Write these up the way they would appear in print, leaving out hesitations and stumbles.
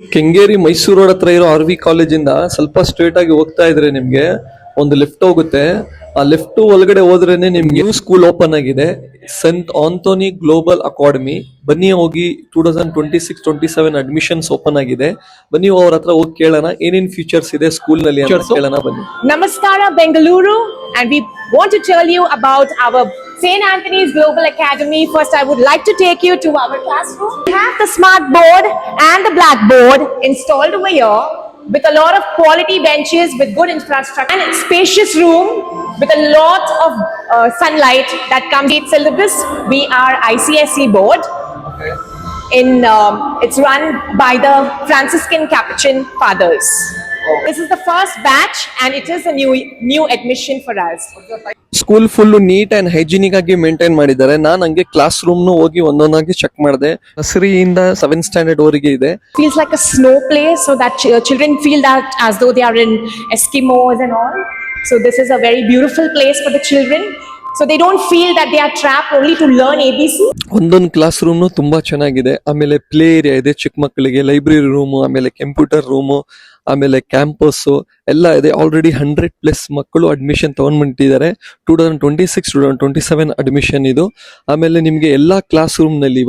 Kengeri Mysuru road ಹತ್ರ ಇರೋ R V ಕಾಲೇಜಿಂದ ಸ್ವಲ್ಪ ಸ್ಟ್ರೇಟ್ ಆಗಿ ಹೋಗ್ತಾ ಇದ್ರೆ ನಿಮ್ಗೆ ಒಂದು ಲೆಫ್ಟ್ ಹೋಗುತ್ತೆ. ಆ ಲೆಫ್ಟ್ ಒಳಗಡೆ ಹೋದ್ರೇನೆ ನಿಮ್ಗೆ ನ್ಯೂ ಸ್ಕೂಲ್ ಓಪನ್ ಆಗಿದೆ, ಸೆಂಟ್ ಆಂಥೋನಿ ಗ್ಲೋಬಲ್ ಅಕಾಡೆಮಿ. ಬನ್ನಿ ಹೋಗಿ 2026-27 ಅಡ್ಮಿಷನ್ಸ್ ಓಪನ್ ಆಗಿದೆ. ಬನ್ನಿ ಅವ್ರ ಹತ್ರ ಹೋಗಿ ಕೇಳೋಣ ಏನೇನ್ ಫೀಚರ್ಸ್ ಇದೆ ಸ್ಕೂಲ್ ನಲ್ಲಿ ಅಂತ ಕೇಳೋಣ ಬನ್ನಿ. Namaskara Bengaluru, and we want to tell you about our St. Anthony's Global Academy. First, I would like to take you to our classroom. We have the smart board and the blackboard installed over here with a lot of quality benches with good infrastructure and a spacious room with a lot of sunlight that comes with syllabus. We are ICSE board. It's run by the Franciscan Capuchin Fathers. This is the first batch and it is a new admission for us. School full neat and hygienic ಆಗಿ maintain ಮಾಡಿದ್ದಾರೆ. ನಾನು ಹಂಗೆ class room ಹೋಗಿ ಒಂದೊಂದಾಗಿ check ಮಾಡಿದೆ. ನರ್ಸರಿಯಿಂದ 7th standard ವರೆಗೆ ಇದೆ. Feels like a snow place so that children feel that as though they are in Eskimos and all. So this is a very beautiful place for the children. So they don't feel that they are trapped only to learn ABC. ಒಂದೊಂದು class room ತುಂಬಾ ಚೆನ್ನಾಗಿದೆ. ಆಮೇಲೆ play area ಇದೆ ಚಿಕ್ಕ ಮಕ್ಕಳಿಗೆ, library room, ಆಮೇಲೆ computer room, ಆಮೇಲೆ campus ಎಲ್ಲ ಇದೆ. ಆಲ್ರೆಡಿ 100+ ಮಕ್ಕಳು ಅಡ್ಮಿಷನ್ ತಗೊಂಡ್ಬಿಟ್ಟಿದ್ದಾರೆ. 2026-27 ಅಡ್ಮಿಷನ್ ಇದು. ಆಮೇಲೆ ನಿಮ್ಗೆ ಎಲ್ಲಾ ಕ್ಲಾಸ್ ರೂಮ್ ನಲ್ಲಿ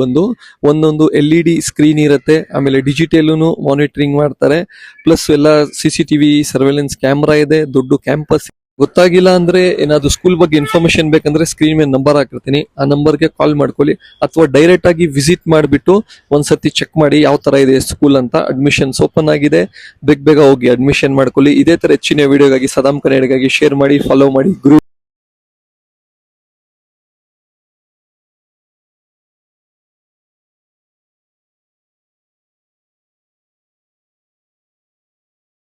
ಒಂದೊಂದು LED ಸ್ಕ್ರೀನ್ ಇರುತ್ತೆ. ಆಮೇಲೆ ಡಿಜಿಟಲ್ನು ಮಾನಿಟರಿಂಗ್ ಮಾಡ್ತಾರೆ. ಪ್ಲಸ್ ಎಲ್ಲ CCTV ಸರ್ವೆಲೆನ್ಸ್ ಕ್ಯಾಮ್ರಾ ಇದೆ. ದೊಡ್ಡ ಕ್ಯಾಂಪಸ್. ಗೊತ್ತಾಗಿಲ್ಲ ಅಂದ್ರೆ ಏನಾದ್ರು ಸ್ಕೂಲ್ ಬಗ್ಗೆ ಇನ್ಫಾರ್ಮೇಶನ್ ಬೇಕಂದ್ರೆ ಸ್ಕ್ರೀನ್ ಮೇಲೆ ನಂಬರ್ ಹಾಕಿರ್ತೀನಿ, ಆ ನಂಬರ್ಗೆ ಕಾಲ್ ಮಾಡ್ಕೊಳ್ಳಿ, ಅಥವಾ ಡೈರೆಕ್ಟ್ ಆಗಿ ವಿಸಿಟ್ ಮಾಡಿಬಿಟ್ಟು ಒಂದ್ಸತಿ ಚೆಕ್ ಮಾಡಿ ಯಾವ ತರ ಇದೆ ಸ್ಕೂಲ್ ಅಂತ. ಅಡ್ಮಿಷನ್ಸ್ ಓಪನ್ ಆಗಿದೆ, ಬೇಗ ಹೋಗಿ ಅಡ್ಮಿಷನ್ ಮಾಡ್ಕೊಳ್ಳಿ. ಇದೇ ತರ ಹೆಚ್ಚಿನ ವಿಡಿಯೋಗಾಗಿ ಸದಾಮ್ ಕನ್ನಡಗಾಗಿ ಶೇರ್ ಮಾಡಿ, ಫಾಲೋ ಮಾಡಿ.